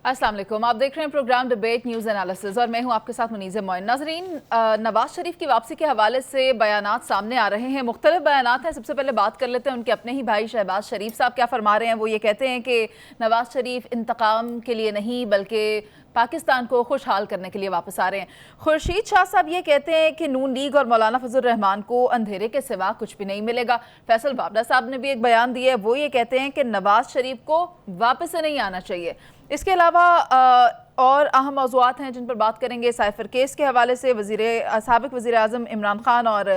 अस्सलाम वालेकुम। आप देख रहे हैं प्रोग्राम डिबेट न्यूज़ एनालिसिस और मैं हूं आपके साथ मुनीज़ मोइन। नाज़रीन, नवाज शरीफ की वापसी के हवाले से बयानात सामने आ रहे हैं, मुख्तलिफ बयानात हैं। सबसे पहले बात कर लेते हैं उनके अपने ही भाई शहबाज शरीफ साहब क्या फरमा रहे हैं। वो ये कहते हैं कि नवाज शरीफ इंतकाम के लिए नहीं बल्कि पाकिस्तान को खुशहाल करने के लिए वापस आ रहे हैं। खुर्शीद शाह साहब ये कहते हैं कि नून लीग और मौलाना फजल रहमान को अंधेरे के सिवा कुछ भी नहीं मिलेगा। फैसल बाबरा साहब ने भी एक बयान दिया है, वो ये कहते हैं कि नवाज शरीफ को वापस से नहीं आना चाहिए। इसके अलावा और अहम मौज़ूआत हैं जिन पर बात करेंगे। साइफर केस के हवाले से साबिक़ वज़ीर आज़म इमरान खान और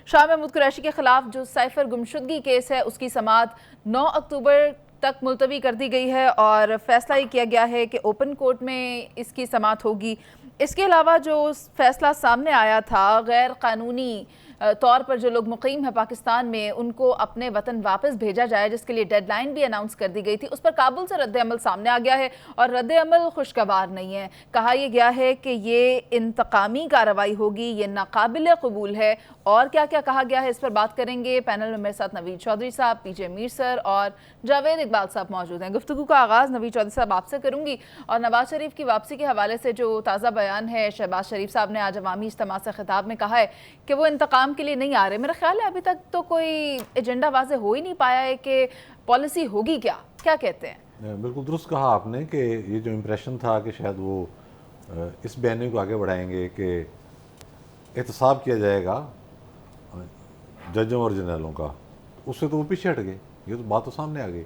शाह महमूद कुरैशी के ख़िलाफ़ जो साइफर गुमशुदगी केस है उसकी समाअत 9 अक्टूबर तक मुलतवी कर दी गई है और फैसला ये किया गया है कि ओपन कोर्ट में इसकी समाअत होगी। इसके अलावा जो फैसला सामने आया था, गैर कानूनी तौर पर जो लोग मुकीम हैं पाकिस्तान में उनको अपने वतन वापस भेजा जाए, जिसके लिए डेडलाइन भी अनाउंस कर दी गई थी, उस पर काबुल से रद्द अमल सामने आ गया है और रद्द अमल खुशगवार नहीं है। कहा यह गया है कि ये इंतकामी कार्रवाई होगी, ये नाकाबिल कबूल है। और क्या क्या कहा गया है इस पर बात करेंगे। पैनल में मेरे साथ नवीद चौधरी साहब, पीजे मीर सर और जावेद इकबाल साहब मौजूद हैं। गुफ्तगू का आगाज़ नवीद चौधरी साहब आपसे करूँगी और नवाज शरीफ की वापसी के हवाले से जो ताज़ा बयान है, शहबाज शरीफ साहब ने आज अवामी इज्तिमा से खिताब में कहा है कि वो इंतकाम के लिए नहीं आ रहे। मेरा ख्याल है अभी तक तो कोई एजेंडा वाज़े हो ही नहीं पाया है कि पॉलिसी होगी क्या कहते हैं। बिल्कुल दुरुस्त कहा आपने कि ये जो इम्प्रेशन था कि शायद वो इस बयानी को आगे बढ़ाएंगे कि एहतसाब किया जाएगा जजों और जर्नलों का, उससे तो वो पीछे हट गए। ये तो बात तो सामने आ गई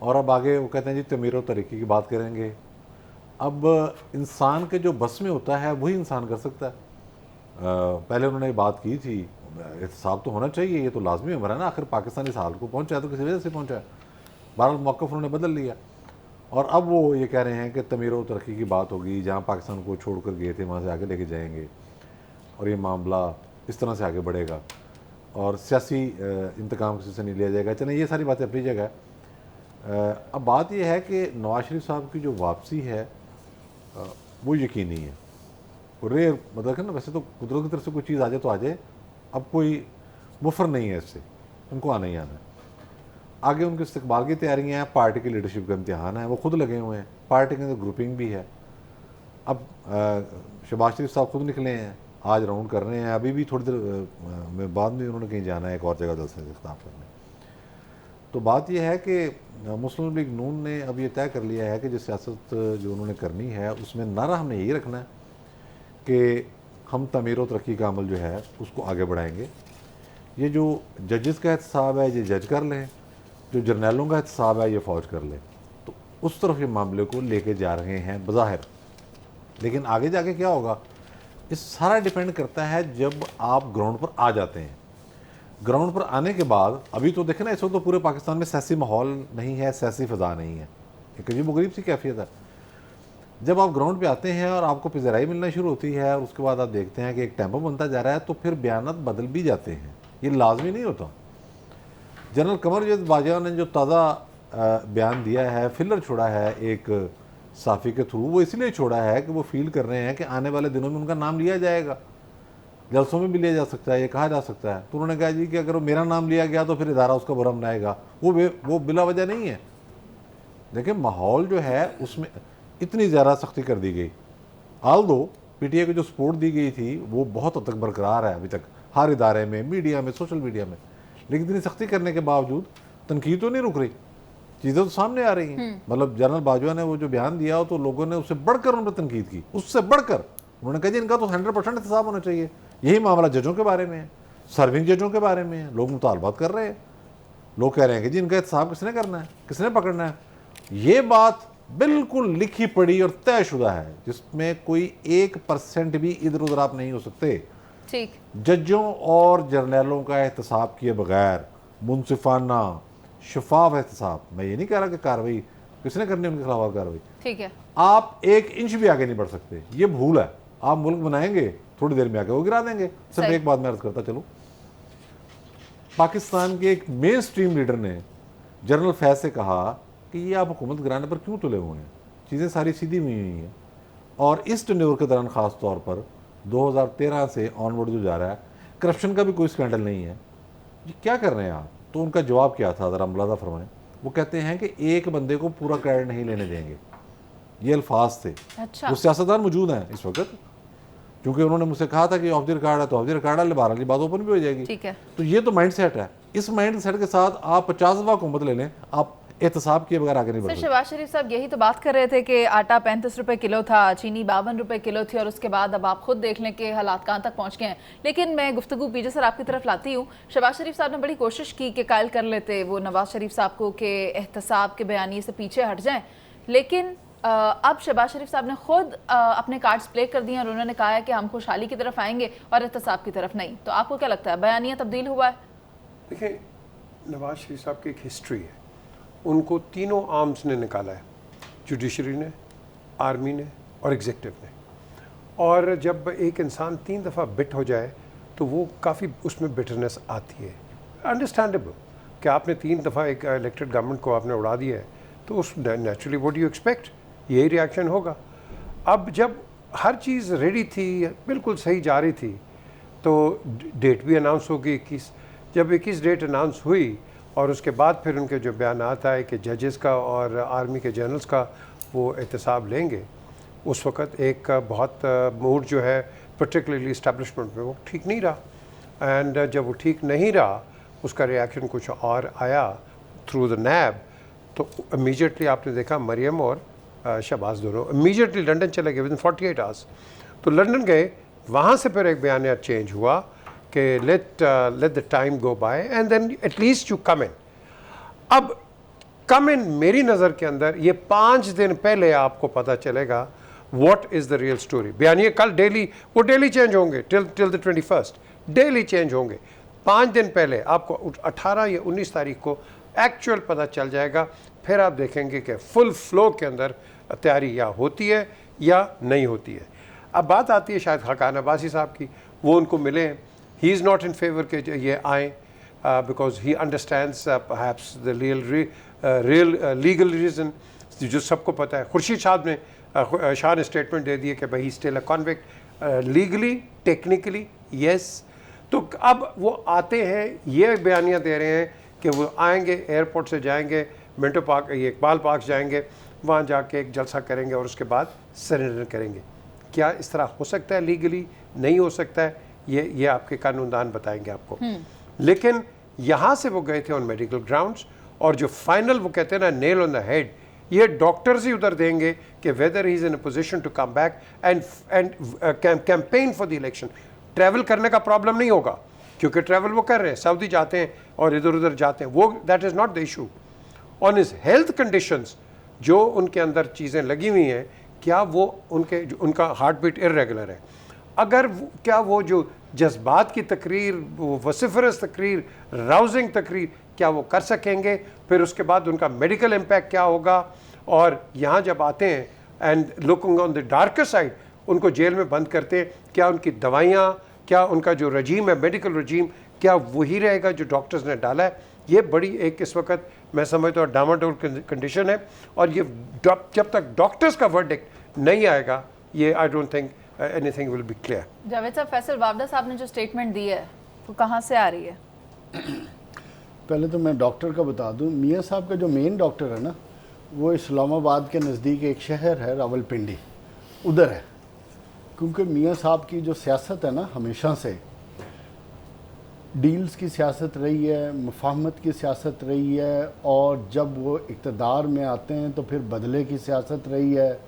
और अब आगे वो कहते हैं जी तमीर और तरीक़े की बात करेंगे। अब इंसान के जो बस में होता है वही इंसान कर सकता है। पहले उन्होंने बात की थी, एहतसाब तो होना चाहिए, ये तो लाजमी अमर है ना, आखिर पाकिस्तान इस हाल को पहुँचा है तो किसी वजह से पहुँचा है। बहरहाल मौक़िफ़ उन्होंने बदल लिया और अब वो ये कह रहे हैं कि तमीर और तरक्की की बात होगी, जहाँ पाकिस्तान को छोड़ कर गए थे वहाँ से आगे लेके जाएंगे और ये मामला इस तरह से आगे बढ़ेगा और सियासी इंतकाम किसी से नहीं लिया जाएगा। चलें, ये सारी बातें अपनी जगह है। अब बात यह है कि नवाज शरीफ साहब की जो वापसी है वो यकीनी है, रेयर मतलब है ना। वैसे तो कुदरत की तरफ से कोई चीज़ आ जाए तो आ जाए, अब कोई मुफर नहीं है इससे, उनको आना ही आना है। आगे उनके इस्तकबाल की तैयारियाँ हैं, पार्टी की लीडरशिप का इम्तिहान है, वो खुद लगे हुए हैं, पार्टी के अंदर ग्रुपिंग भी है। अब शहबाज शरीफ साहब खुद निकले हैं, आज राउंड कर रहे हैं, अभी भी थोड़ी देर में बाद में उन्होंने कहीं जाना है एक और जगह जलसे से खिताब करने। तो बात यह है कि मुस्लिम लीग नून ने अब ये तय कर लिया है कि जो सियासत जो उन्होंने करनी है उसमें नारा हमने यही रखना है कि हम तमीर और तरक्की का अमल जो है उसको आगे बढ़ाएंगे। ये जो जजेस का एहतसाब है ये जज कर लें, जो जर्नैलों का एहतसाब है ये फ़ौज कर लें। तो उस तरफ ये मामले को लेके जा रहे हैं बज़ाहिर, लेकिन आगे जाके क्या होगा इस सारा डिपेंड करता है जब आप ग्राउंड पर आ जाते हैं। ग्राउंड पर आने के बाद अभी तो देखें ना, इस वक्त तो पूरे पाकिस्तान में सियासी माहौल नहीं है, सियासी फ़िज़ा नहीं है, एक अजीब-ओ-गरीब सी कैफियत है। जब आप ग्राउंड पे आते हैं और आपको पिज़राई मिलना शुरू होती है और उसके बाद आप देखते हैं कि एक टेम्पो बनता जा रहा है, तो फिर बयानात बदल भी जाते हैं, ये लाजमी नहीं होता। जनरल कमरुद्दीन बाजवा ने जो ताज़ा बयान दिया है, फिलर छोड़ा है एक साफ़ी के थ्रू, वो इसलिए छोड़ा है कि वो फील कर रहे हैं कि आने वाले दिनों में उनका नाम लिया जाएगा, जलसों में भी लिया जा सकता है, ये कहा जा सकता है। तो उन्होंने कहा जी कि अगर वो मेरा नाम लिया गया तो फिर इदारा उसका बुरा बनाएगा, वो बिला वजह नहीं है। देखिए माहौल जो है उसमें इतनी ज़्यादा सख्ती कर दी गई, आल दो पीटीआई को जो सपोर्ट दी गई थी वो बहुत हद तक बरकरार है अभी तक, हर इदारे में, मीडिया में, सोशल मीडिया में, लेकिन इतनी सख्ती करने के बावजूद तनकीद तो नहीं रुक रही, चीज़ें तो सामने आ रही हैं। मतलब जनरल बाजवा ने वो जो बयान दिया तो लोगों ने उससे बढ़कर उन पर तनकीद की, उससे बढ़कर उन्होंने कहा जी इनका तो 100% एहतसाब होना चाहिए। यही मामला जजों के बारे में है, सर्विंग जजों के बारे में है, लोग मुतालबात कर रहे हैं, लोग कह रहे हैं कि जी इनका एहतसाब किसने करना है, किसने पकड़ना है। ये बात बिल्कुल लिखी पड़ी और तयशुदा है, जिसमें कोई 1% भी इधर उधर आप नहीं हो सकते। ठीक, जजों और जर्नैलों का एहतसाब किए बगैर मुनसिफाना शफाफ एहतसाब, मैं ये नहीं कह रहा कि कार्रवाई किसने करनी है उनके खिलाफ कार्रवाई, ठीक है, आप 1 इंच भी आगे नहीं बढ़ सकते, ये भूल है। आप मुल्क बनाएंगे, थोड़ी देर में आके वो गिरा देंगे। सिर्फ एक बात मैं अर्ज करता चलूँ, पाकिस्तान के एक मेन स्ट्रीम लीडर ने जनरल फैज से कहा कि ये आप हुकूमत गिराने पर क्यों तुले हुए हैं, चीज़ें सारी सीधी हुई हैं। और इस टेन्योर के दौरान ख़ास तौर पर 2013 से ऑनवर्ड जो जा रहा है, करप्शन का भी कोई स्कैंडल नहीं है, ये क्या कर रहे हैं आप। तो उनका जवाब क्या था ज़रा मुलाजा फरमाएं। वो कहते हैं कि एक बंदे को पूरा क्रेडिट नहीं लेने देंगे, ये अल्फाज थे। अच्छा। वो सियासतदान मौजूद हैं इस वक्त, क्योंकि उन्होंने मुझसे कहा था कि ऑफ द रिकॉर्ड है तो ऑफ द रिकॉर्ड है, 12 की बात ओपन भी हो जाएगी। ठीक है। तो ये तो माइंड सेट है। इस माइंड सेट के साथ आप 50 दफा हुकूमत ले लें, आप एहतसाब किए बगैर आगे नहीं बढ़ सर सकते। शहबाज शरीफ साहब यही तो बात कर रहे थे कि आटा 35 रुपए किलो था, चीनी 52 रुपए किलो थी, और उसके बाद अब आप खुद देख लें कि हालात कहाँ तक पहुँच गए हैं। लेकिन मैं गुफ्तगू पीजे सर आपकी तरफ लाती हूँ। शहबाज शरीफ साहब ने बड़ी कोशिश की कि कायल कर लेते वो नवाज शरीफ साहब को कि एहतसाब के बयानी से पीछे हट जाएं, लेकिन अब शहबाज शरीफ साहब ने खुद अपने कार्ड्स प्ले कर दिए और उन्होंने कहा है कि हम खुशहाली की तरफ आएंगे और एहतसाब की तरफ नहीं। तो आपको क्या लगता है, बयानिया तब्दील हुआ है? देखिए, नवाज शरीफ साहब की एक हिस्ट्री है, उनको तीनों आर्म्स ने निकाला है, जुडिशरी ने, आर्मी ने और एग्जीक्यूटिव ने। और जब एक इंसान 3 दफ़ा बिट हो जाए तो वो काफ़ी उसमें बिटरनेस आती है। अंडरस्टैंडेबल कि आपने 3 दफ़ा एक इलेक्टेड गवर्नमेंट को आपने उड़ा दिया है, तो उस नेचुरली व्हाट यू एक्सपेक्ट, यही रिएक्शन होगा। अब जब हर चीज़ रेडी थी, बिल्कुल सही जा रही थी, तो डेट भी अनाउंस होगी 21। जब 21 डेट अनाउंस हुई और उसके बाद फिर उनके जो बयान आए कि जजेस का और आर्मी के जनरल्स का वो एहतसाब लेंगे, उस वक़्त एक बहुत मूड जो है पर्टिकुलरली इस्टेब्लिशमेंट में वो ठीक नहीं रहा। एंड जब वो ठीक नहीं रहा, उसका रिएक्शन कुछ और आया थ्रू द नैब। तो इमीडिएटली आपने देखा मरियम और शहबाज दोनों इमीडिएटली लंदन चले गए विदिन 48 आवर्स। तो लंदन गए, वहाँ से फिर एक बयान चेंज हुआ कि let the time go by and then at least you come in. अब कम इन मेरी नज़र के अंदर ये 5 दिन पहले आपको पता चलेगा what is the real story. बयानिए कल डेली, वो डेली चेंज होंगे till the 21st, daily change होंगे। 5 दिन पहले आपको 18 या 19 तारीख को एक्चुअल पता चल जाएगा। फिर आप देखेंगे कि फुल फ्लो के अंदर तैयारी या होती है या नहीं होती है। अब बात आती है शायद खाकान अब्बासी साहब की, वो उनको मिले, he is not in favour के ये आए because he understands perhaps the real legal reason जो सबको पता है। खुर्शीद साहब ने शाह ने स्टेटमेंट दे दिए कि भाई still a convict, legally technically yes. तो अब वो आते हैं, ये बयानियाँ दे रहे हैं कि वो आएंगे, एयरपोर्ट से जाएंगे, मिंटो पार्क, ये इकबाल पार्क जाएंगे, वहाँ जाके एक जलसा करेंगे और उसके बाद सरेंडर करेंगे। क्या इस तरह हो सकता है लीगली? नहीं हो सकता है, ये आपके कानूनदान बताएंगे आपको। लेकिन यहाँ से वो गए थे ऑन मेडिकल ग्राउंड्स, और जो फाइनल वो कहते हैं ना नेल ऑन द हेड, ये डॉक्टर्स ही उधर देंगे कि whether he is in a position to come back and campaign for the election. Travel करने का प्रॉब्लम नहीं होगा, क्योंकि ट्रैवल वो कर रहे हैं, सऊदी जाते हैं और इधर उधर जाते हैं, वो that is not the issue. On his health conditions जो उनके अंदर चीज़ें लगी हुई हैं, क्या वो उनका हार्ट बीट इर्रेगुलर है, अगर क्या वो जो जज्बात की तकरीर, वो वसिफरस तकरीर, राउजिंग तकरीर, क्या वो कर सकेंगे? फिर उसके बाद उनका मेडिकल इम्पैक्ट क्या होगा? और यहाँ जब आते हैं and looking on the darker side, उनको जेल में बंद करते हैं, क्या उनकी दवाइयाँ, क्या उनका जो रजीम है, मेडिकल रजीम, क्या वही रहेगा जो डॉक्टर्स ने डाला है? ये बड़ी एक इस वक्त मैं समझता हूँ डामाडोल कंडीशन है, और ये जब तक डॉक्टर्स का वर्डिक्ट नहीं आएगा, ये I don't think anything will be clear. Javed साहब, फैसल वावदा साहब ने जो स्टेटमेंट दी है वो कहाँ से आ रही है? पहले तो मैं डॉक्टर का बता दूं, मियाँ साहब का जो मेन डॉक्टर है ना, वो इस्लामाबाद के नज़दीक एक शहर है रावलपिंडी, उधर है। क्योंकि मियाँ साहब की जो सियासत है ना, हमेशा से डील्स की सियासत रही है, मुफाहमत की सियासत रही है, और जब वो इक़्तिदार में आते हैं तो फिर बदले की सियासत रही है,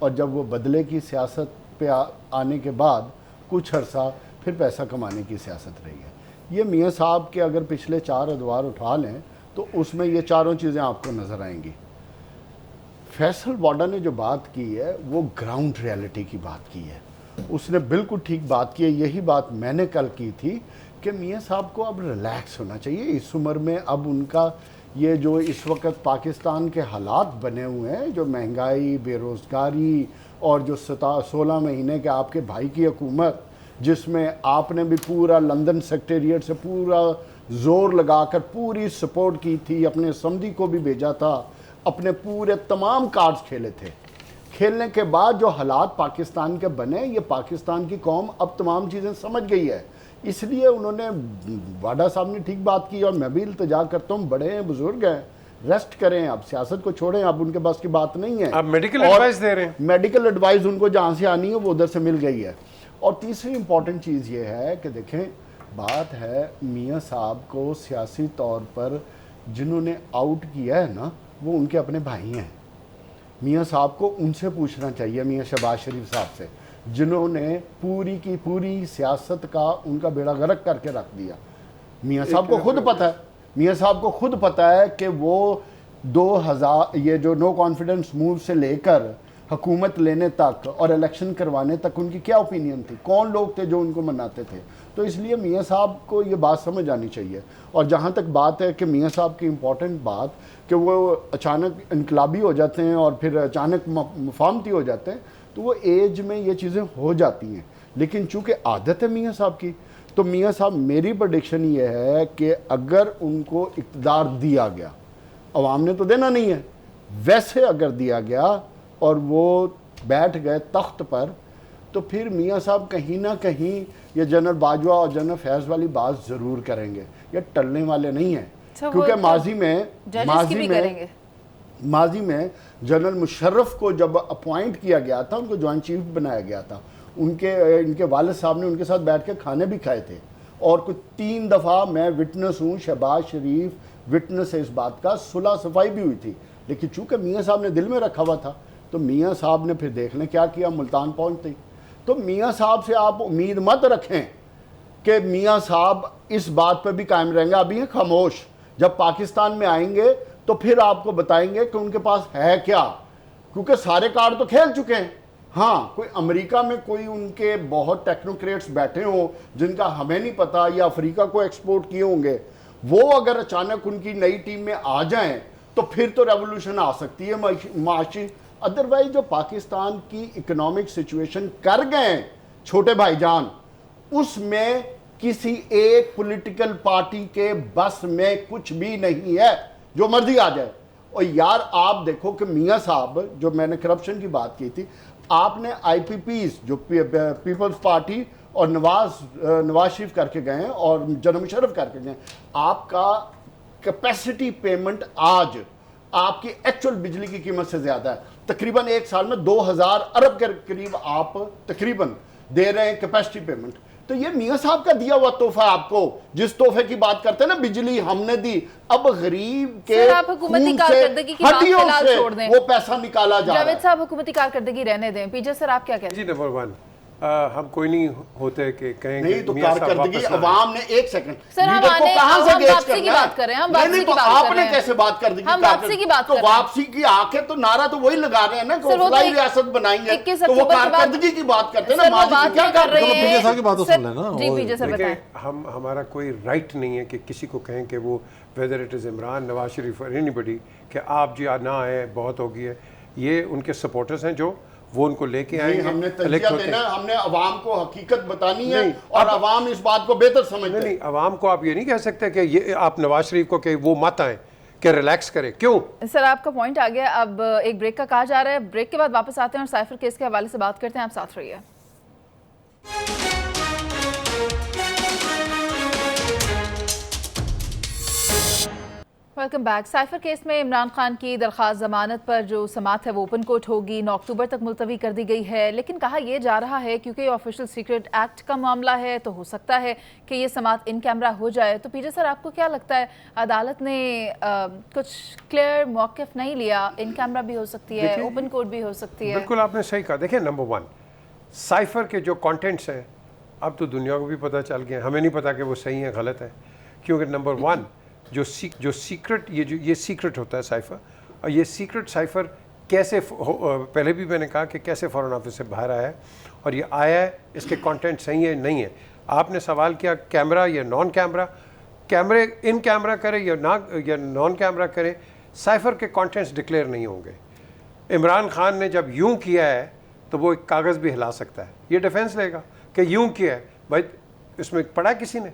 और जब वो बदले की सियासत पे आने के बाद कुछ अरसा फिर पैसा कमाने की सियासत रही है। ये मियाँ साहब के अगर पिछले 4 अदवार उठा लें तो उसमें ये चारों चीज़ें आपको नज़र आएंगी। फैसल वाडा ने जो बात की है वो ग्राउंड रियलिटी की बात की है, उसने बिल्कुल ठीक बात की है। यही बात मैंने कल की थी कि मियाँ साहब को अब रिलैक्स होना चाहिए इस उम्र में। अब उनका ये जो इस वक्त पाकिस्तान के हालात बने हुए हैं, जो महंगाई, बेरोज़गारी, और जो 16 महीने के आपके भाई की हुकूमत, जिसमें आपने भी पूरा लंदन सेक्रेटेरिएट से पूरा ज़ोर लगाकर पूरी सपोर्ट की थी, अपने समधी को भी भेजा था, अपने पूरे तमाम कार्ड्स खेले थे। खेलने के बाद जो हालात पाकिस्तान के बने, ये पाकिस्तान की कौम अब तमाम चीज़ें समझ गई है। इसलिए उन्होंने, वाडा साहब ने ठीक बात की, और मैं भी इल्तिजा करता हूँ, बड़े हैं, बुज़ुर्ग हैं, रेस्ट करें, आप सियासत को छोड़ें, आप उनके पास की बात नहीं है। आप मेडिकल और एडवाइस दे रहे हैं। मेडिकल एडवाइस उनको जहाँ से आनी है वो उधर से मिल गई है। और तीसरी इंपॉर्टेंट चीज़ ये है कि देखें, बात है मियाँ साहब को सियासी तौर पर जिन्होंने आउट किया है ना, वो उनके अपने भाई हैं। मियाँ साहब को उनसे पूछना चाहिए, मियाँ शहबाज शरीफ साहब से, जिन्होंने पूरी की पूरी सियासत का उनका बेड़ा गर्क करके रख दिया। मियाँ साहब को खुद पता है, मियाँ साहब को खुद पता है कि वो 2000 ये जो नो कॉन्फिडेंस मूव से लेकर हुकूमत लेने तक और इलेक्शन करवाने तक उनकी क्या ओपिनियन थी, कौन लोग थे जो उनको मनाते थे। तो इसलिए मियाँ साहब को ये बात समझ आनी चाहिए। और जहाँ तक बात है कि मियाँ साहब की इम्पॉर्टेंट बात कि वो अचानक इनकलाबी हो जाते हैं और फिर अचानक मुफाहमती हो जाते हैं, तो वो एज में ये चीज़ें हो जाती हैं। लेकिन चूँकि आदत है मियाँ साहब की, तो मियाँ साहब, मेरी प्रेडिक्शन ये है कि अगर उनको इक़्तिदार दिया गया, अवाम ने तो देना नहीं है, वैसे अगर दिया गया और वो बैठ गए तख्त पर, तो फिर मियाँ साहब कहीं ना कहीं ये जनरल बाजवा और जनरल फैज़ वाली बात ज़रूर करेंगे। ये टलने वाले नहीं हैं, क्योंकि माजी में जनरल मुशर्रफ को जब अपॉइंट किया गया था, उनको जॉइंट चीफ बनाया गया था, इनके वालिद साहब ने उनके साथ बैठ के खाने भी खाए थे। और कुछ 3 दफ़ा मैं विटनेस हूँ, शहबाज शरीफ विटनेस है इस बात का, सुलह सफाई भी हुई थी। लेकिन चूँकि मियाँ साहब ने दिल में रखा हुआ था, तो मियाँ साहब ने फिर देख लें क्या किया, मुल्तान पहुँचते। तो मियाँ साहब से आप उम्मीद मत रखें कि मियाँ साहब इस बात पर भी कायम रहेंगे। अभी हैं खामोश, जब पाकिस्तान में आएंगे तो फिर आपको बताएंगे कि उनके पास है क्या, क्योंकि सारे कार्ड तो खेल चुके हैं। हाँ, कोई अमेरिका में कोई उनके बहुत टेक्नोक्रेट्स बैठे हों जिनका हमें नहीं पता, या अफ्रीका को एक्सपोर्ट किए होंगे, वो अगर अचानक उनकी नई टीम में आ जाएं तो फिर तो रेवोल्यूशन आ सकती है माशी। अदरवाइज जो पाकिस्तान की इकोनॉमिक सिचुएशन कर गए छोटे भाईजान, उसमें किसी एक पॉलिटिकल पार्टी के बस में कुछ भी नहीं है, जो मर्जी आ जाए। और यार आप देखो कि मियाँ साहब, जो मैंने करप्शन की बात की थी, आपने IPPs जो पीपल्स पार्टी और नवाज शरीफ करके गए हैं और जनरल मुशर्रफ करके गए, आपका कैपेसिटी पेमेंट आज आपकी एक्चुअल बिजली की कीमत से ज्यादा है। तकरीबन एक साल में 2000 अरब के करीब आप तकरीबन दे रहे हैं कैपेसिटी पेमेंट। तो ये मियाँ साहब का दिया हुआ तोहफा आपको, जिस तोहफे की बात करते हैं ना, बिजली हमने दी, अब गरीब के आप हुकूमती कारकर्दगी की बात फिलहाल छोड़ दें, वो पैसा निकाला जा रहा है। जावेद साहब, हुकूमती कारकर्दगी रहने दें। पीजे सर, आप क्या कहते हैं? जी, नंबर 1, हम कोई नहीं होते कि कहें नहीं, तो कारकर्दगी अवाम ने, एक सेकंड सर, हम वापसी की बात कर रहे हैं, हम वापसी की बात कर रहे हैं। आपने कैसे बात कर दी? हम वापसी की बात कर रहे हैं। तो वापसी की आके तो नारा तो वही लगा रहे हैं ना, कि फलाई रियासत बनाएंगे, 21 तो वो अक्टूबर के बाद कारकर्दगी की बात करते हैं ना, सर, वो माजी बात की क्या कर रहे कर हैं। पीजे साहब की बात तो सुन लेना। जी पीजे सर बताएं। हमारा कोई राइट नहीं है कि किसी को कहें कि वो whether it is Imran, Nawaz Sharif और एनीबडी, कि आप जी ना आए, बहुत हो गई है। ये उनके सपोर्टर्स हैं जो वो उनको लेके आएंगे। हमने तजिया देना, हमने अवाम को हकीकत बतानी है, और अवाम इस बात को बेहतर समझते हैं। नहीं, अवाम को आप ये नहीं कह सकते कि ये आप नवाज शरीफ को कि वो मत आए, कि रिलैक्स करें। क्यों? सर, आपका पॉइंट आ गया। अब एक ब्रेक का कहा जा रहा है, ब्रेक के बाद वापस आते हैं और साइफर केस के हवाले से बात करते हैं। आप साथ रहिए। Welcome back. साइफर केस में इमरान खान की दरख्वास्त जमानत पर जो समाअत है वो ओपन कोर्ट होगी, 9 अक्टूबर तक मुलतवी कर दी गई है। लेकिन कहा यह जा रहा है क्योंकि ये ऑफिशियल सीक्रेट एक्ट का मामला है, तो हो सकता है कि ये समाअत इन कैमरा हो जाए। तो पीजे सर, आपको क्या लगता है, अदालत ने कुछ क्लियर मौक़िफ़ नहीं लिया? इन कैमरा भी हो सकती है, ओपन कोर्ट भी हो सकती है। बिल्कुल आपने सही कहा। देखिए, नंबर 1, साइफर के जो कॉन्टेंट्स हैं अब तो दुनिया को भी पता चल गया, हमें नहीं पता कि वो सही है गलत है। क्योंकि नंबर 1, जो सीक्रेट, ये सीक्रेट होता है साइफर, और ये सीक्रेट साइफर कैसे पहले भी मैंने कहा कि कैसे फ़ॉरेन ऑफिस से बाहर आया है और ये आया है, इसके कंटेंट सही है नहीं है। आपने सवाल किया कैमरा या नॉन कैमरा, कैमरे इन कैमरा करे या नॉन कैमरा करे, साइफर के कंटेंट्स डिक्लेयर नहीं होंगे। इमरान खान ने जब यूं किया है तो वो एक कागज़ भी हिला सकता है, ये डिफेंस लेगा कि यूं किया है। भाई इसमें पढ़ा किसी ने,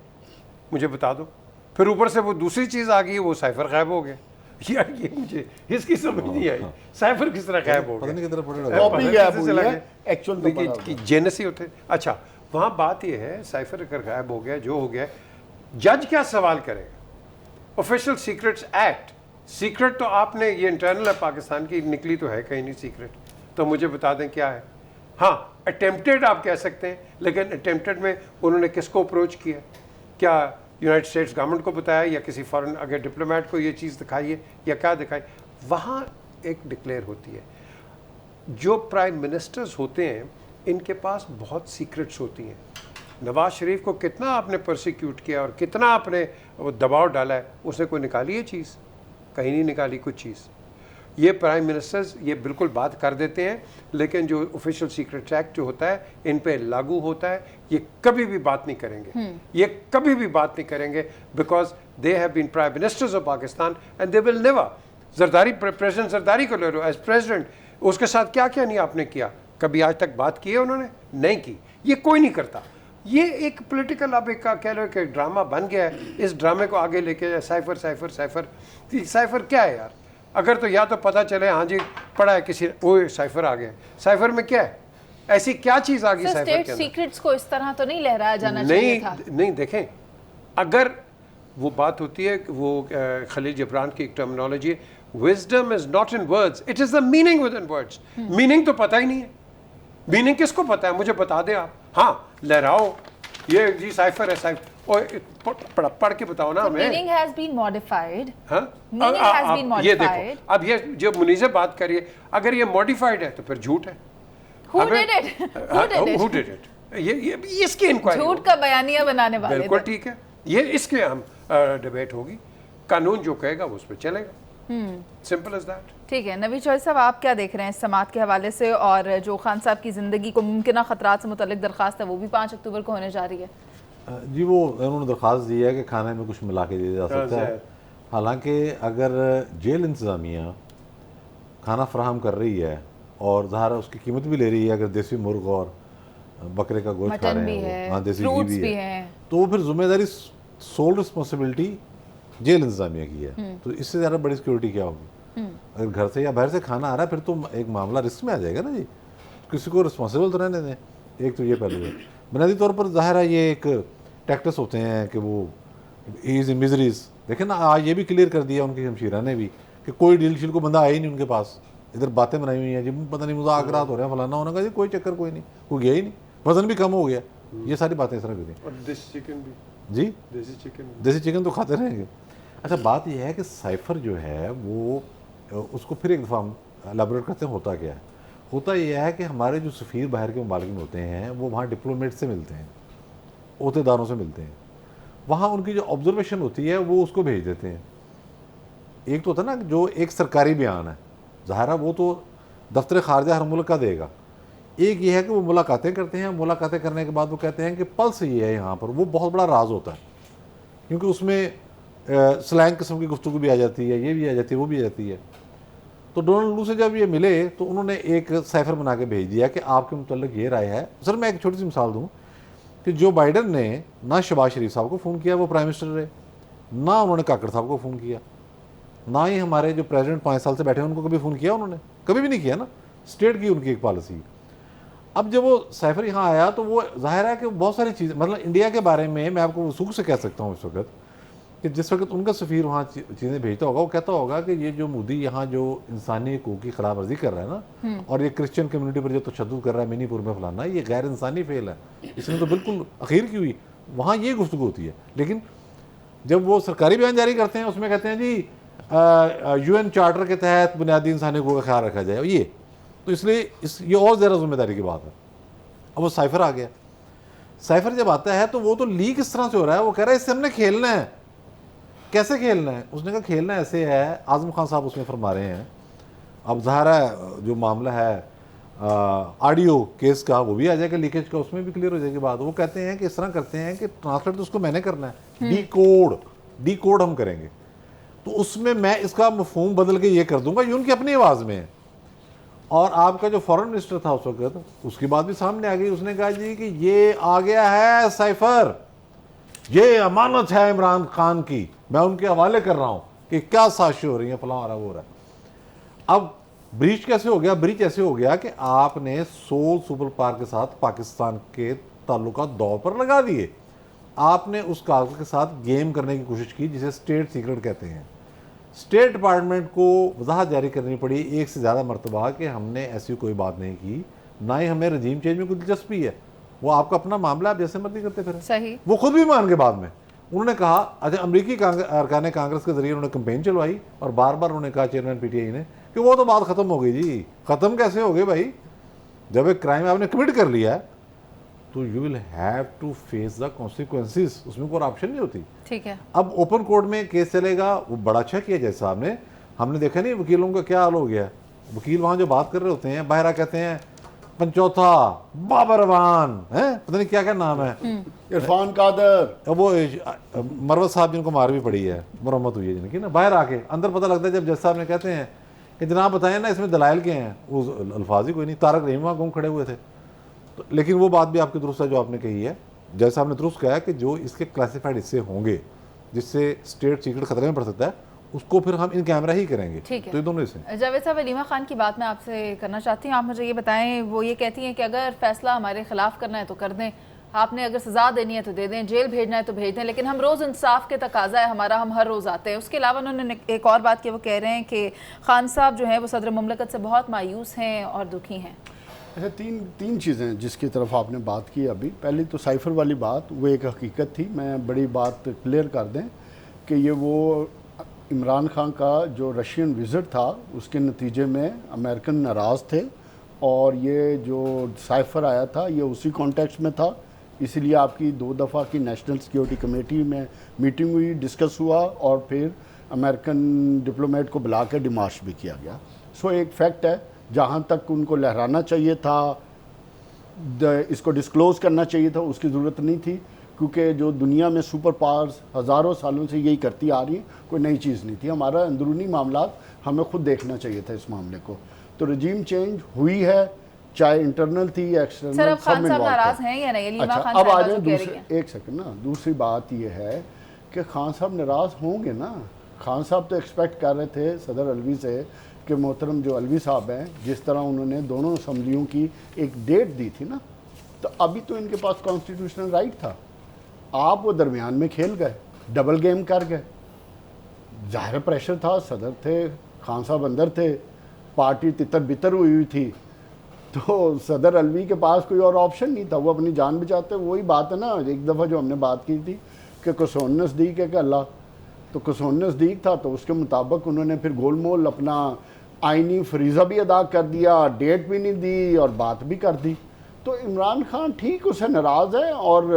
मुझे बता दो। फिर ऊपर से वो दूसरी चीज़ आ गई, वो साइफर गायब हो गया। यार ये मुझे इसकी समझ नहीं आई, साइफर किस तरह गायब हो गया, जेनसी होते। अच्छा, वहाँ बात ये है, साइफर अगर गायब हो गया, जो हो गया, जज क्या सवाल करेगा? ऑफिशियल सीक्रेट्स एक्ट सीक्रेट तो आपने, ये इंटरनल है पाकिस्तान की, निकली तो है कहीं नहीं सीक्रेट, तो मुझे बता दें क्या है। हाँ, अटेम्प्टेड आप कह सकते हैं, लेकिन अटेम्प्टेड में उन्होंने किसको अप्रोच किया? क्या यूनाइटेड स्टेट्स गवर्नमेंट को बताया या किसी फॉरेन अगर डिप्लोमेट को ये चीज़ दिखाई है या क्या दिखाई? वहाँ एक डिक्लेयर होती है। जो प्राइम मिनिस्टर्स होते हैं इनके पास बहुत सीक्रेट्स होती हैं। नवाज शरीफ को कितना आपने प्रोसिक्यूट किया और कितना आपने वो दबाव डाला है, उसने कोई निकाली है चीज़? कहीं नहीं निकाली कुछ चीज़। ये प्राइम मिनिस्टर्स ये बिल्कुल बात कर देते हैं, लेकिन जो ऑफिशियल सीक्रेट एक्ट जो होता है इन पे लागू होता है, ये कभी भी बात नहीं करेंगे, ये कभी भी बात नहीं करेंगे, because they have been prime ministers of Pakistan and they will never. Zardari, president Zardari को ले लो एज प्रेसिडेंट, उसके साथ क्या क्या नहीं आपने किया? कभी आज तक बात की है उन्होंने? नहीं की। ये कोई नहीं करता। ये एक पॉलिटिकल, अब एक कह लो कि ड्रामा बन गया है। इस ड्रामे को आगे लेके साइफर साइफर साइफर, साइफर क्या है यार? अगर तो या तो पता चले हाँ जी पढ़ा है किसी, वो साइफर आ गया, साइफर में क्या है? ऐसी क्या चीज़ आ गई साइफर के अंदर? सीक्रेट्स को इस तरह तो नहीं लहराया जाना नहीं, चाहिए था। नहीं देखें, अगर वो बात होती है, वो खलील जिब्रान की एक टर्मिनोलॉजी है, wisdom is not in words, it is the meaning with in words. Meaning तो पता ही नहीं है। मीनिंग किसको पता है? मुझे बता दें आप। हाँ, लहराओ ये जी साइफर है, साइफर, और पढ़ के बताओ ना हमें। Meaning has been modified. हाँ, मीनिंग हैज बीन ये मॉडिफाइड। देखो, अब ये जो मुनीज़ बात करिए, अगर ये मॉडिफाइड है तो फिर झूठ है। Who did it? Who did it? Who did it? ये इसकी इंक्वायरी, झूठ का बयानिया बनाने वाले बिल्कुल थे। ठीक है। ये इसके हम डिबेट होगी, कानून जो कहेगा वो उस पर चलेगा। Simple as that. ठीक है, नवी चौधरी साहब, आप क्या देख रहे हैं इस समात के हवाले से, और जो खान साहब की ज़िंदगी को मुमकिन खतरात से मुतल्लिक दरख्वास्त है वो भी 5 अक्टूबर को होने जा रही है? जी, वो उन्होंने दरख्वास्त दी है कि खाने में कुछ मिला के दिया जा सकता है। हालांकि अगर जेल इंतज़ामिया खाना फराहम कर रही है और ज़ाहिर उसकी कीमत भी ले रही है, अगर देसी मुर्ग और बकरे का गोश्त खा रहे हैं, हाँ देसी घी भी है, तो वो फिर जिम्मेदारी, सोल रिस्पॉन्सिबिलिटी जेल इंतज़ामिया की है। तो इससे ज़्यादा बड़ी सिक्योरिटी क्या होगी? अगर घर से या बाहर से खाना आ रहा है फिर तो एक मामला रिस्क में आ जाएगा ना जी। किसी को रिस्पॉन्सिबल तो रहने दें। एक तो ये पहलू है। बुनियादी तौर पर ज़ाहिर है ये एक टैक्टिस होते हैं कि वो ईज इन मिजरीज। देखें ना, आज ये भी क्लियर कर दिया उनकी शमशीरा ने भी कि कोई डील शील को बंदा आया ही नहीं उनके पास। इधर बातें बनाई हुई हैं जी, पता नहीं मुज़ाकरात हो रहे हैं, फलाना होने का जी, कोई चक्कर कोई नहीं, कोई गया ही नहीं, वजन भी कम हो गया। ये सारी बातें इस तरह की थी। और देसी चिकन भी जी, देसी चिकन तो खाते रहेंगे। अच्छा, बात यह है कि साइफर जो है वो, उसको फिर एक दफ़ा एलाबोरेट करते हैं होता क्या है। होता यह है कि हमारे जो सफ़ीर बाहर के ममालिक में होते हैं वो वहाँ डिप्लोमेट से मिलते हैं, ओहदेदारों से मिलते हैं। वहाँ उनकी जो ऑब्जर्वेशन होती है वो उसको भेज देते हैं। एक तो होता है ना जो एक सरकारी बयान है, ज़ाहिर है वो तो दफ्तर खारजा हर मुल्क का देगा। एक ये है कि वो मुलाकातें करते हैं, मुलाकातें करने के बाद वो कहते हैं कि पल्स ये है यहाँ पर, वो बहुत बड़ा राज होता है क्योंकि उसमें स्लैंग किस्म की गुफ्तगू भी आ जाती है, ये भी आ जाती है, वो भी आ जाती है। तो डोनाल्ड लू से जब ये मिले तो उन्होंने एक साइफर बना के भेज दिया कि आपके मुतल्लिक ये राय है। सर मैं एक छोटी सी मिसाल दूँ कि जो बाइडन ने ना शहबाज शरीफ साहब को फ़ोन किया, वो प्राइम मिनिस्टर रहे, ना उन्होंने काकड़ साहब को फ़ोन किया, ना ही हमारे जो प्रेसिडेंट 5 साल से बैठे हैं उनको कभी फ़ोन किया, उन्होंने कभी भी नहीं किया ना। स्टेट की उनकी एक पॉलिसी। अब जब वो साइफर यहाँ आया तो वो जाहिर है कि बहुत सारी चीज़ें, मतलब इंडिया के बारे में मैं आपको वसूख से कह सकता हूँ इस वक्त कि जिस वक्त उनका सफ़ीर वहाँ चीज़ें भेजता होगा, वो कहता होगा कि ये जो मोदी यहाँ जो इंसानी हकूक़ की खिलाफ वर्जी कर रहा है ना, और ये क्रिश्चियन कम्युनिटी पर जो तशद्दुद कर रहा है मिनीपुर में फलाना, ये गैर इंसानी फेल है, इसमें तो बिल्कुल अखीर की हुई, वहाँ ये गुफ्तगू होती है। लेकिन जब वो सरकारी बयान जारी करते हैं उसमें कहते हैं जी UN चार्टर के तहत बुनियादी इंसानी हकूक़ का ख्याल रखा जाए, ये तो इसलिए ये और ज़्यादा जिम्मेदारी की बात है। अब वो साइफर आ गया। साइफर जब आता है तो वो तो लीक इस तरह से हो रहा है, वो कह रहा है इससे हमने खेलना है। कैसे खेलना है? उसने कहा खेलना ऐसे है, आज़म खान साहब उसमें फरमा रहे हैं। अब ज़ाहिर है जो मामला है ऑडियो केस का वो भी आ जाएगा, लीकेज का, उसमें भी क्लियर हो जाएगी बात। वो कहते हैं कि इस तरह करते हैं कि ट्रांसलेट तो उसको मैंने करना है, डी कोड हम करेंगे, तो उसमें मैं इसका मफहूम बदल के ये कर दूंगा, ये उनकी अपनी आवाज़ में है। और आपका जो फॉरेन मिनिस्टर था उस वक्त, उसकी बात भी सामने आ गई, उसने कहा जी कि ये आ गया है साइफर, ये अमानत है इमरान खान की, मैं उनके हवाले कर रहा हूं कि क्या साजिश हो रही है, फलां हो रहा है, वो हो रहा है। अब ब्रीच कैसे हो गया? ब्रीच ऐसे हो गया कि आपने सोल सुपर पावर के साथ पाकिस्तान के ताल्लुकात दांव पर लगा दिए, आपने उस कागज के साथ गेम करने की कोशिश की जिसे स्टेट सीक्रेट कहते हैं। स्टेट डिपार्टमेंट को वजाहत जारी करनी पड़ी एक से ज़्यादा मरतबा कि हमने ऐसी कोई बात नहीं की, ना ही हमें रजीम चेंज में कोई दिलचस्पी है, वो आपका अपना मामला, आप जैसे मर्जी करते फिर। सही। वो खुद भी मान के बाद में उन्होंने कहा, अच्छा अमरीकी अरकान कांग्रेस के जरिए उन्होंने कैंपेन चलवाई और बार बार उन्होंने कहा चेयरमैन पीटीआई ने कि वो तो बात खत्म हो गई जी। खत्म कैसे हो गई भाई? जब एक क्राइम आपने कमिट कर लिया है तो you will have to face the consequences, उसमें कोई ऑप्शन नहीं होती। ठीक है। अब ओपन कोर्ट में केस चलेगा, वो बड़ा अच्छा किया जज साहब ने। हमने देखा नहीं वकीलों का क्या हाल हो गया, वकील वहाँ जो बात कर रहे होते हैं बाहर कहते हैं पंचौथा बाबरवान है, पता नहीं क्या क्या नाम है, इरफान कादर, अब वो मरवत साहब जिनको मार भी पड़ी है, मुरम्मत हुई है जिनकी ना, बाहर आके अंदर पता लगता है जब जज साहब ने कहते हैं कि जनाब बताएं ना इसमें दलाइल के हैं, वो अल्फाज ही कोई नहीं, तारक रहीम वहाँ घूम खड़े हुए थे। तो लेकिन वो बात भी आपकी दुरुस्त है जो आपने कही है, जज साहब ने दुरुस्त कहा कि जो इसके क्लासिफाइड हिस्से होंगे जिससे स्टेट सीक्रेट खतरे में पड़ सकता है उसको फिर हम इन कैमरा ही करेंगे। ठीक है। तो ये दोनों हिस्से। जावेद साहब, वलीमा खान की बात मैं आपसे करना चाहती हूँ। आप मुझे ये बताएं, वो ये कहती हैं कि अगर फैसला हमारे खिलाफ करना है तो कर दें, आपने अगर सज़ा देनी है तो दे दें, जेल भेजना है तो भेज दें, लेकिन हम रोज़ इंसाफ के तकाजा है हमारा, हम हर रोज़ आते हैं। उसके अलावा उन्होंने एक और बात की, वो कह रहे हैं कि खान साहब जो हैं वो सदर मुमलकत से बहुत मायूस हैं और दुखी हैं। अच्छा, तीन चीज़ें जिसकी तरफ आपने बात की अभी। पहली तो साइफ़र वाली बात, वो एक हकीकत थी, मैं बड़ी बात क्लियर कर दें कि ये वो इमरान खान का जो रशियन विज़िट था उसके नतीजे में अमेरिकन नाराज़ थे और ये जो साइफ़र आया था ये उसी कॉन्टेक्स्ट में था, इसीलिए आपकी 2 दफ़ा की नेशनल सिक्योरिटी कमेटी में मीटिंग हुई, डिस्कस हुआ और फिर अमेरिकन डिप्लोमेट को बुला के डिमार्श भी किया गया। सो एक फैक्ट है, जहाँ तक उनको लहराना चाहिए था, इसको डिस्क्लोज़ करना चाहिए था, उसकी ज़रूरत नहीं थी, क्योंकि जो दुनिया में सुपर पावर्स हज़ारों सालों से यही करती आ रही हैं, कोई नई चीज़ नहीं थी। हमारा अंदरूनी मामला हमें खुद देखना चाहिए था इस मामले को। तो रजीम चेंज हुई है, चाहे इंटरनल थी या एक्सटर्नल, सर अब सब खान में साहब involved नाराज थे। हैं या नहीं? अच्छा, खान अब आ साहब जाए जो कह रही दूसरे, हैं। एक सेकंड ना, दूसरी बात ये है कि खान साहब नाराज़ होंगे ना। खान साहब तो एक्सपेक्ट कर रहे थे सदर अलवी से कि मोहतरम जो अलवी साहब हैं, जिस तरह उन्होंने दोनों असम्बलियों की एक डेट दी थी ना, तो अभी तो इनके पास कॉन्स्टिट्यूशनल राइट था, आप वो दरमियान में खेल गए, डबल गेम कर गए। ज़ाहिर प्रेशर था, सदर थे, खान साहब अंदर थे, पार्टी तितर बितर हुई थी, तो सदर अलवी के पास कोई और ऑप्शन नहीं था, वो अपनी जान बचाते। वही बात है ना, एक दफ़ा जो हमने बात की थी कि कुसौन नज़दीक है कि अल्लाह, तो कुसौन नज़दीक था, तो उसके मुताबिक उन्होंने फिर गोलमोल अपना आइनी फरीज़ा भी अदा कर दिया, डेट भी नहीं दी और बात भी कर दी। तो इमरान खान ठीक उससे नाराज़ है और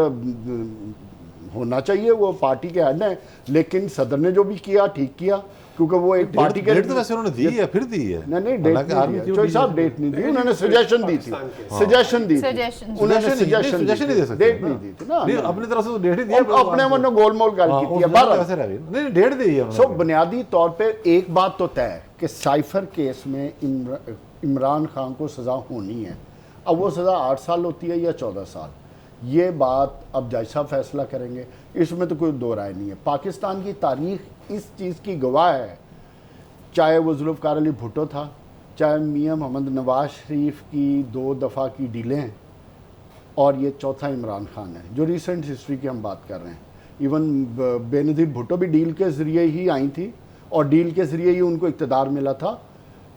होना चाहिए, वो पार्टी के हेड हैं, लेकिन सदर ने जो भी किया ठीक किया, क्योंकि वो एक पार्टी के डेट तो वैसे उन्होंने दी है, फिर दी है। नहीं, डेट नहीं दी, चौधरी साहब डेट नहीं दी, उन्होंने सजेशन दी थी, सजेशन दी थी, उन्होंने सजेशन नहीं दे सकते, डेट नहीं दी थी ना, नहीं अपनी तरफ से तो डेट ही दी है, अपने मन गोलमोल गल की है। नहीं डेट दी है। सो बुनियादी तौर पे एक बात तो तय है कि साइफर केस में इमरान खान को सज़ा होनी है। अब वो सज़ा 8 साल होती है या 14 साल, ये बात अब जज साहब फैसला करेंगे, इसमें तो कोई दो राय नहीं है। पाकिस्तान की तारीख इस चीज़ की गवाह है, चाहे वो जुल्फ़िकार अली भुट्टो था, चाहे मियां मोहम्मद नवाज शरीफ की 2 दफ़ा की डीलें, और ये चौथा इमरान खान है जो रिसेंट हिस्ट्री की हम बात कर रहे हैं। इवन बेनज़ीर भुट्टो भी डील के ज़रिए ही आई थी और डील के ज़रिए ही उनको इक़्तिदार मिला था।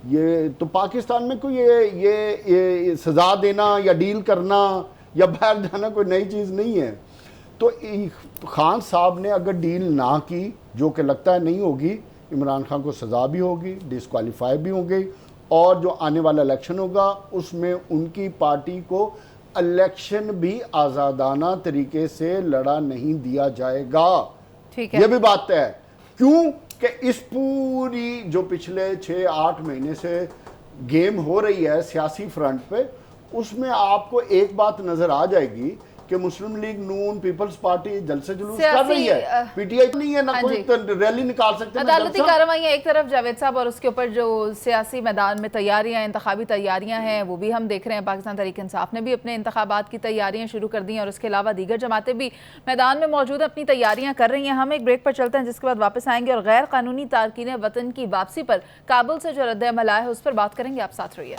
ये तो पाकिस्तान में कोई ये सज़ा देना या डील करना या बाहर जाना कोई नई चीज़ नहीं है। तो खान साहब ने अगर डील ना की, जो कि लगता है नहीं होगी, इमरान खान को सज़ा भी होगी, डिस्क्वालीफाई भी होंगे, और जो आने वाला इलेक्शन होगा उसमें उनकी पार्टी को इलेक्शन भी आज़ादाना तरीके से लड़ा नहीं दिया जाएगा। ठीक है, ये भी बात है। क्यों कि इस पूरी जो पिछले 6-8 महीने से गेम हो रही है सियासी फ्रंट पे, उसमें आपको एक बात नजर आ जाएगी कि मुस्लिम लीग नून पीपल्स पार्टी जलसे जुलूस कर रही है, पीटीआई नहीं है ना, कोई रैली निकाल सकते हैं। अदालती कार्रवाइयां एक तरफ जावेद साहब, और उसके ऊपर जो सियासी मैदान में तैयारियां, इंतखाबी तैयारियां हैं, वो भी हम देख रहे हैं। पाकिस्तान तहरीक इंसाफ ने भी अपने इंतखाबात की तैयारियां शुरू कर दी हैं, और उसके अलावा दीगर जमातें भी मैदान में मौजूद अपनी तैयारियां कर रही हैं। हम एक ब्रेक पर चलते हैं, जिसके बाद वापस आएंगे और गैर कानूनी तारकीन वतन की वापसी पर काबुल से जो रद्द-ए-अमल आया है उस पर बात करेंगे। आप साथ रहिए।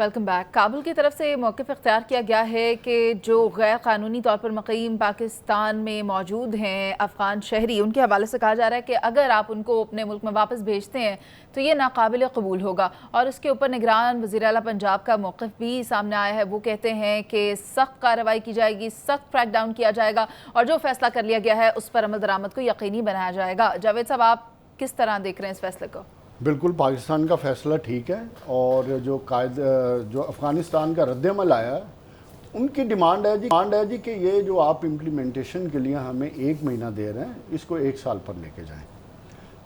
Welcome back. काबुल की तरफ से मौक़िफ़ इख्तियार किया गया है कि जो गैर कानूनी तौर पर मुक़ीम पाकिस्तान में मौजूद हैं अफ़गान शहरी, उनके हवाले से कहा जा रहा है कि अगर आप उनको अपने मुल्क में वापस भेजते हैं तो ये नाकाबिल कबूल होगा। और उसके ऊपर निगरान वज़ीर आला पंजाब का मौक़िफ़ भी सामने आया है। वो कहते हैं कि सख्त कार्रवाई की जाएगी, सख्त क्रैकडाउन किया जाएगा और जो फैसला कर लिया गया है उस पर अमल दरामद को यकीनी बनाया जाएगा। जावेद साहब, आप किस तरह देख रहे हैं इस फैसले को? बिल्कुल, पाकिस्तान का फ़ैसला ठीक है और जो अफ़गानिस्तान का रद्दअमल आया है, उनकी डिमांड है जी कि ये जो आप इम्प्लीमेंटेशन के लिए हमें 1 महीना दे रहे हैं, इसको 1 साल पर लेके जाएं।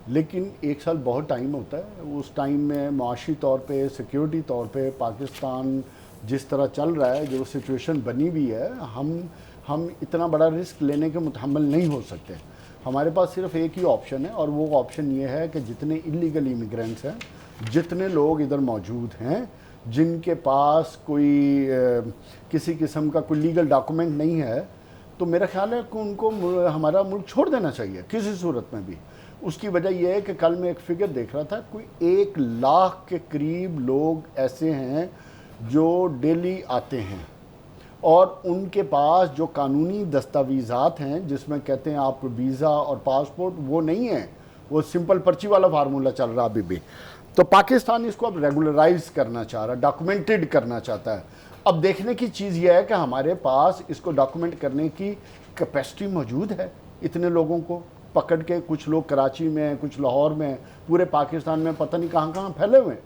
लेकिन 1 साल बहुत टाइम होता है। उस टाइम में माशी तौर पे, सिक्योरिटी तौर पे पाकिस्तान जिस तरह चल रहा है, जो सिचुएशन बनी हुई है, हम इतना बड़ा रिस्क लेने के मुतहम्मिल नहीं हो सकते। हमारे पास सिर्फ एक ही ऑप्शन है और वो ऑप्शन ये है कि जितने इलीगल इमिग्रेंट्स हैं, जितने लोग इधर मौजूद हैं, जिनके पास कोई किसी किस्म का कोई लीगल डॉक्यूमेंट नहीं है, तो मेरा ख्याल है कि उनको हमारा मुल्क छोड़ देना चाहिए किसी सूरत में भी। उसकी वजह यह है कि कल मैं एक फिगर देख रहा था, कोई 1 लाख के करीब लोग ऐसे हैं जो डेली आते हैं और उनके पास जो कानूनी दस्तावेज़ात हैं, जिसमें कहते हैं आप वीज़ा और पासपोर्ट, वो नहीं है, वो सिंपल पर्ची वाला फार्मूला चल रहा अभी भी। तो पाकिस्तान इसको अब रेगुलराइज करना चाह रहा, डॉक्यूमेंटेड करना चाहता है। अब देखने की चीज़ यह है कि हमारे पास इसको डॉक्यूमेंट करने की कैपेसिटी मौजूद है। इतने लोगों को पकड़ के, कुछ लोग कराची में, कुछ लाहौर में, पूरे पाकिस्तान में पता नहीं कहाँ कहाँ फैले हुए हैं।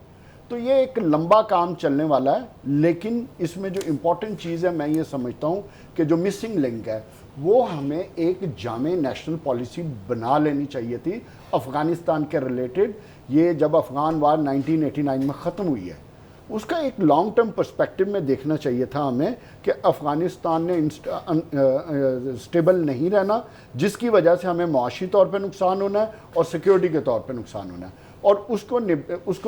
तो ये एक लंबा काम चलने वाला है। लेकिन इसमें जो इम्पॉर्टेंट चीज़ है, मैं ये समझता हूँ कि जो मिसिंग लिंक है, वो हमें एक जामे नेशनल पॉलिसी बना लेनी चाहिए थी अफ़गानिस्तान के रिलेटेड। ये जब अफ़गान वार 1989 में ख़त्म हुई है, उसका एक लॉन्ग टर्म पर्सपेक्टिव में देखना चाहिए था हमें कि अफ़गानिस्तान ने स्टेबल नहीं रहना, जिसकी वजह से हमें मुआशी तौर पर नुकसान होना है और सिक्योरिटी के तौर पर नुकसान होना है। और उसको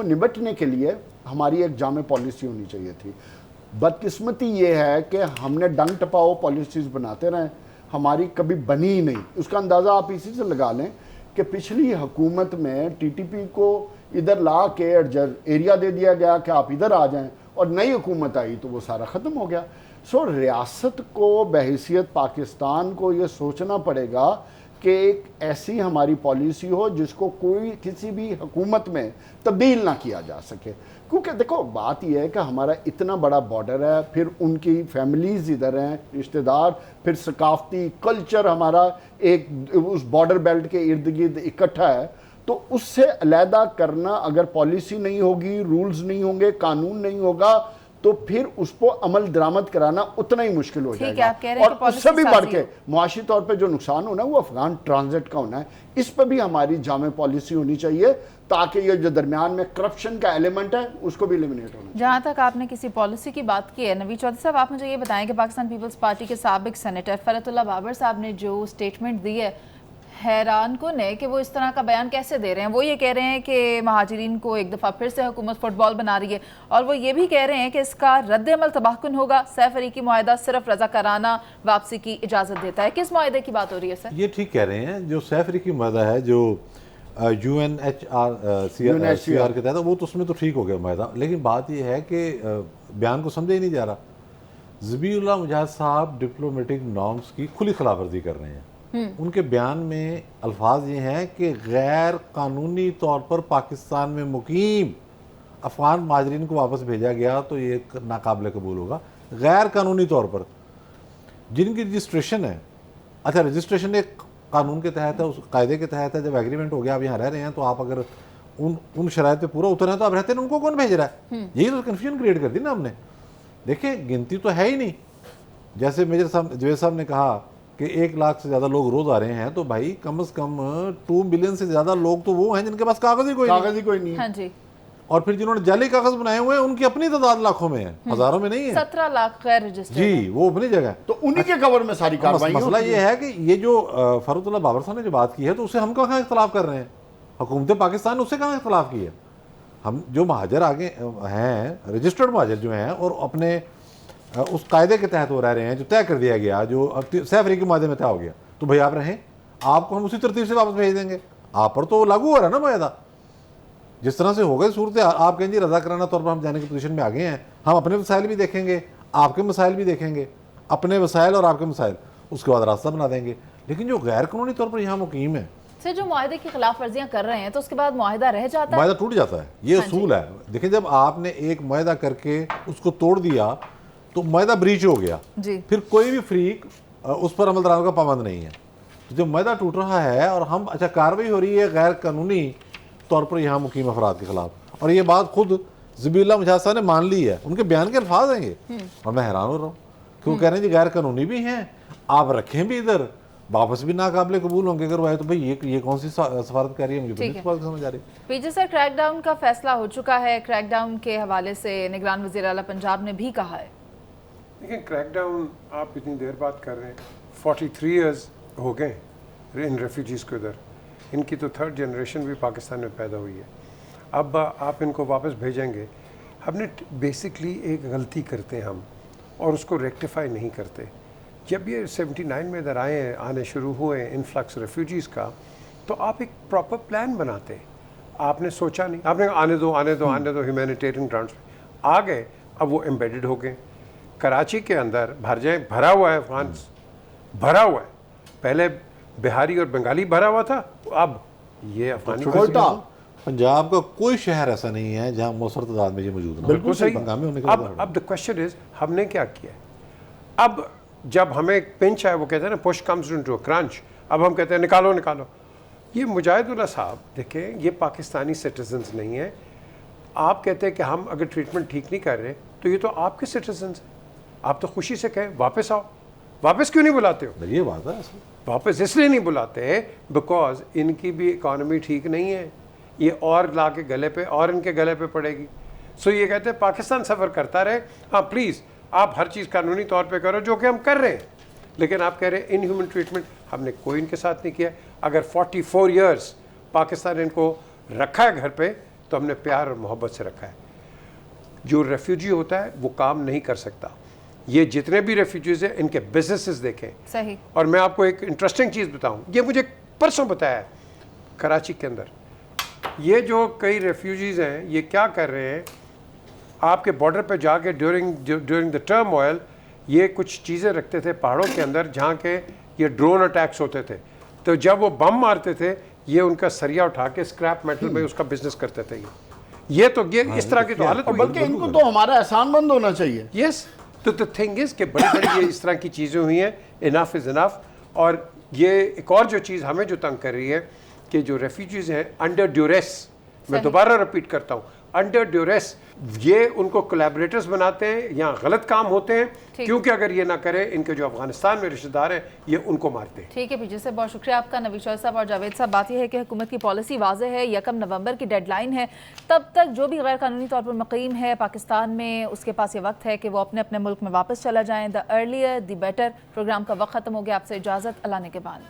निपटने के लिए हमारी एक जामे पॉलिसी होनी चाहिए थी। बदकिस्मती ये है कि हमने डंग टपाओ पॉलिसीज़ बनाते रहे, हमारी कभी बनी ही नहीं। उसका अंदाज़ा आप इसी से लगा लें कि पिछली हुकूमत में टीटीपी को इधर ला के एरिया दे दिया गया कि आप इधर आ जाएं, और नई हुकूमत आई तो वो सारा ख़त्म हो गया। सो रियासत को बहैसियत पाकिस्तान को ये सोचना पड़ेगा कि एक ऐसी हमारी पॉलिसी हो जिसको कोई किसी भी हुकूमत में तब्दील ना किया जा सके। क्योंकि देखो, बात यह है कि हमारा इतना बड़ा बॉर्डर है, फिर उनकी फैमिलीज़ इधर हैं, रिश्तेदार, फिर सकाफती कल्चर हमारा एक उस बॉर्डर बेल्ट के इर्द गिर्द इकट्ठा है। तो उससे अलहदा करना, अगर पॉलिसी नहीं होगी, रूल्स नहीं होंगे, कानून नहीं होगा, तो फिर उसको अमल दरामद कराना उतना ही मुश्किल हो जाएगा। और उससे भी बढ़ के मुआशी तौर पे जो नुकसान होना है वो अफगान ट्रांजिट का होना है। इस पर भी हमारी जामे पॉलिसी होनी चाहिए ताकि ये जो दरमियान में करप्शन का एलिमेंट है उसको भी एलिमिनेट होना। जहाँ तक आपने किसी पॉलिसी की बात की है, नवीद चौधरी साहब, आप मुझे ये बताएं कि पाकिस्तान पीपल्स पार्टी के साबिक सेनेटर फरतुल्लाह बाबर साहब ने जो स्टेटमेंट दी है, हैरान कुन है कि वो इस तरह का बयान कैसे दे रहे हैं। वो ये कह रहे हैं कि महाजिरीन को एक दफ़ा फिर से हुकूमत फुटबॉल बना रही है, और वो ये भी कह रहे हैं कि इसका रद्द-ए-अमल तबाहकुन होगा। सैफ अरीकी मुआहदा सिर्फ रज़ाकाराना वापसी की इजाज़त देता है। किस मुआहदे की बात हो रही है सर? ये ठीक कह रहे हैं। जो सैफ अरीकी मुआहदा है, जो UNHCR के तहत, वो तो उसमें तो ठीक हो गया मुआहदा, लेकिन बात ये है कि बयान को समझा ही नहीं जा रहा। ज़बीउल्लाह मुजाहिद साहब डिप्लोमेटिक नॉर्म्स की खुली खिलाफवर्जी कर रहे हैं। उनके बयान में अल्फाज ये हैं कि गैर कानूनी तौर पर पाकिस्तान में मुकीम अफ़गान महाजरीन को वापस भेजा गया तो ये नाकाबिल कबूल होगा। गैर कानूनी तौर पर जिनकी रजिस्ट्रेशन है, अच्छा रजिस्ट्रेशन एक कानून के तहत है, उस कायदे के तहत है। जब एग्रीमेंट हो गया, आप यहाँ रह रहे हैं, तो आप अगर उन शराइत पे पूरा उतर हैं तो आप रहते हैं, उनको कौन भेज रहा है? यही तो कन्फ्यूजन क्रिएट कर दी ना हमने। देखिए, गिनती तो है ही नहीं। जैसे मेजर साहब जवेद साहब ने कहा कि 1 लाख से ज़्यादा लोग रोज़ आ रहे हैं, तो भाई कम से कम 2 मिलियन से ज़्यादा लोग तो वो हैं जिनके पास कागज़ ही कोई नहीं। हाँ जी। और फिर जिन्होंने जाली कागज़ बनाए हुए हैं, उनकी अपनी तादाद लाखों में है, हज़ारों में नहीं है। 17 लाख गैर रजिस्टर्ड जी, वो अपनी जगह। तो उन्हीं के कवर में सारी कार्रवाई। मसला ये है कि ये जो फरतुल्लाह बाबर साहब ने जो बात की है, तो उससे हम कहाँ इख्तलाफ कर रहे हैं? हुकूमत पाकिस्तान ने उससे कहाँ इख्तलाफ की है? हम जो महाजर आगे हैं, रजिस्टर्ड महाजर जो हैं, और अपने उस कायदे के तहत वो रह रहे हैं जो तय कर दिया गया, जो सैफ अरीकी मुआहदे में तय हो गया, तो भाई आप रहें, आपको हम उसी तरतीब से वापस भेज देंगे। आप पर तो लागू हो रहा है ना मुआहदा। जिस तरह से हो गए सूरत, आप कहेंगे रजा कराना तौर पर हम जाने की पोजीशन में आ गए हैं, हम अपने वसाइल भी देखेंगे, आपके मसाइल भी देखेंगे, अपने वसाइल और आपके मसाइल, उसके बाद रास्ता बना देंगे। लेकिन जो गैर कानूनी तौर पर यहाँ मुकीम है, सर जो मुआहदे की खिलाफ वर्जियां कर रहे हैं तो उसके बाद मुआहदा रह जाता है, मुआहदा टूट जाता है, ये असूल है। देखिए जब आपने एक मुआहदा करके उसको तोड़ दिया तो मुआहदा ब्रीच हो गया, जी फिर कोई भी फरीक उस पर अमल दरामद का पाबंद नहीं है। तो जब मुआहदा टूट रहा है और हम अच्छा कार्रवाई हो रही है गैर कानूनी तौर पर यहाँ मुकीम अफराद के खिलाफ, और ये बात खुद ज़बीउल्लाह मुजाहिद साहब ने मान ली है, उनके बयान के अल्फाज हैं ये, और मैं हैरान हो रहा हूँ क्यों कह रहे हैं जी गैर कानूनी भी हैं, आप रखें भी इधर, वापस भी नाकाबिले कबूल होंगे अगर वो आए तो भाई ये कौन सी सफारत कर रही है, मुझे तो नहीं समझ आ रही। पीछे सर क्रैकडाउन का फैसला हो चुका है, क्रैकडाउन के हवाले से निगरान वज़ीर आला पंजाब ने भी कहा है। देखिए क्रैकडाउन आप इतनी देर बात कर रहे हैं, 43 ईयर्स हो गए इन रेफ्यूजीज़ को इधर, इनकी तो 3rd जनरेशन भी पाकिस्तान में पैदा हुई है, अब आप इनको वापस भेजेंगे। हमने बेसिकली एक गलती करते हैं हम और उसको रेक्टिफाई नहीं करते। जब ये 79 में इधर आने शुरू हुए इनफ्लक्स रेफ्यूजीज़ का, तो आप एक प्रॉपर प्लान बनाते। आपने सोचा नहीं, आपने आने दो ह्यूमैनिटेरियन ग्राउंड्स पे आ गए, अब वो एम्बेडेड हो गए। कराची के अंदर भरा हुआ है, अफगान भरा हुआ है, पहले बिहारी और बंगाली भरा हुआ था, अब ये अफगानी। पंजाब का कोई शहर ऐसा नहीं है जहाँ मौसर तादाद में ये मौजूद ना हो। बिल्कुल सही। होने के अब द क्वेश्चन इज हमने क्या किया। अब जब हमें एक पिंच है, वो कहते हैं ना push comes into a crunch, अब हम कहते हैं निकालो निकालो। ये मुजाहिदुल्लाह साहब देखें, ये पाकिस्तानी सिटीजन्स नहीं है। आप कहते हैं कि हम अगर ट्रीटमेंट ठीक नहीं कर रहे तो ये तो आपके सिटीजन्स हैं, आप तो खुशी से कहें वापस आओ। वापस क्यों नहीं बुलाते हो? ये बात है, वापस इसलिए नहीं बुलाते बिकॉज इनकी भी इकॉनमी ठीक नहीं है, ये और ला के गले पे और इनके गले पे पड़ेगी। सो ये कहते हैं पाकिस्तान सफ़र करता रहे, हाँ प्लीज़ आप हर चीज़ कानूनी तौर पे करो, जो कि हम कर रहे हैं। लेकिन आप कह रहे हैं इनह्यूमन ट्रीटमेंट हमने कोई इनके साथ नहीं किया। अगर 44 ईयर्स पाकिस्तान इनको रखा है घर पे, तो हमने प्यार और मोहब्बत से रखा है। जो रेफ्यूजी होता है वो काम नहीं कर सकता। ये जितने भी रेफ्यूजीज़ हैं इनके बिजनेसेस देखें। सही। और मैं आपको एक इंटरेस्टिंग चीज़ बताऊं, ये मुझे परसों बताया है, कराची के अंदर ये जो कई रेफ्यूजीज़ हैं ये क्या कर रहे हैं, आपके बॉर्डर पे जाके ड्यूरिंग द टर्मोइल ये कुछ चीज़ें रखते थे पहाड़ों के अंदर जहाँ के ये ड्रोन अटैक्स होते थे, तो जब वो बम मारते थे ये उनका सरिया उठा के स्क्रैप मेटल में उसका बिजनेस करते थे। ये इस तरह की तो हालत हुई। बल्कि इनको तो हमारा एहसान बंद होना चाहिए। यस, तो द थिंग इज कि बड़ी बड़ी ये इस तरह की चीज़ें हुई हैं, इनफ इज़ इनफ। और ये एक और जो चीज़ हमें जो तंग कर रही है कि जो रेफ्यूजीज़ हैं अंडर ड्यूरेस, मैं दोबारा रिपीट करता हूँ, अंडर ड्यूरेस ये उनको कोलैबोरेटर्स बनाते हैं, यहाँ गलत काम होते हैं, क्योंकि अगर ये ना करें इनके जो अफगानिस्तान में रिश्तेदार हैं ये उनको मारते हैं। ठीक है पीछे से बहुत शुक्रिया आपका नवीद शौहर साहब और जावेद साहब। बात यह है कि हुकूमत की पॉलिसी वाज़ेह है, 1 नवंबर की डेडलाइन है, तब तक जो भी गैर कानूनी तौर पर मुकीम है पाकिस्तान में उसके पास ये वक्त है कि वो अपने अपने मुल्क में वापस चला जाएँ। The earlier the better. Programme का वक्त ख़त्म हो गया, आपसे इजाज़त, अल्लाह ने के बाद।